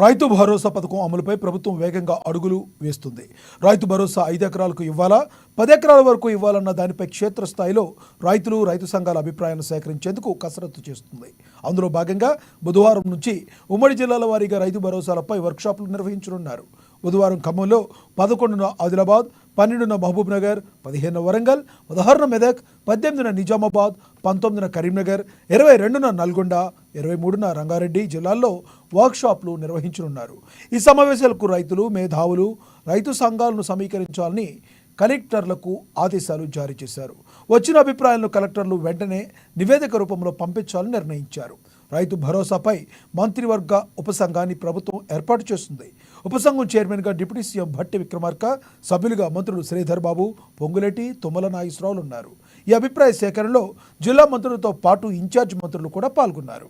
రైతు భరోసా పథకం అమలుపై ప్రభుత్వం వేగంగా అడుగులు వేస్తుంది. రైతు భరోసా 5 ఎకరాలకు ఇవ్వాలా, 10 ఎకరాల వరకు ఇవ్వాలన్న దానిపై క్షేత్రస్థాయిలో రైతులు, రైతు సంఘాల అభిప్రాయాలను సేకరించేందుకు కసరత్తు చేస్తుంది. అందులో భాగంగా బుధవారం నుంచి ఉమ్మడి జిల్లాల వారీగా రైతు భరోసాలపై వర్క్షాపులు నిర్వహించనున్నారు. బుధవారం ఖమ్మంలో, 11న ఆదిలాబాద్, 12న మహబూబ్ నగర్, 15న వరంగల్, 16న మెదక్, 18న నిజామాబాద్, 19న కరీంనగర్, 22న నల్గొండ, 23న రంగారెడ్డి జిల్లాల్లో వర్క్షాప్లు నిర్వహించనున్నారు. ఈ సమావేశాలకు రైతులు, మేధావులు, రైతు సంఘాలను సమీకరించాలని కలెక్టర్లకు ఆదేశాలు జారీ చేశారు. వచ్చిన అభిప్రాయాలను కలెక్టర్లు వెంటనే నివేదిక రూపంలో పంపించాలని నిర్ణయించారు. రైతు భరోసాపై మంత్రివర్గ ఉపసంఘాన్ని ప్రభుత్వం ఏర్పాటు చేస్తుంది. ఉపసంఘం చైర్మన్గా డిప్యూటీ సీఎం భట్టి విక్రమార్క, సభ్యులుగా మంత్రులు శ్రీధర్ బాబు, పొంగులేటి, తుమ్మల నాగేశ్వరరావులు ఉన్నారు. ఈ అభిప్రాయ సేకరణలో జిల్లా మంత్రులతో పాటు ఇన్ఛార్జ్ మంత్రులు కూడా పాల్గొన్నారు.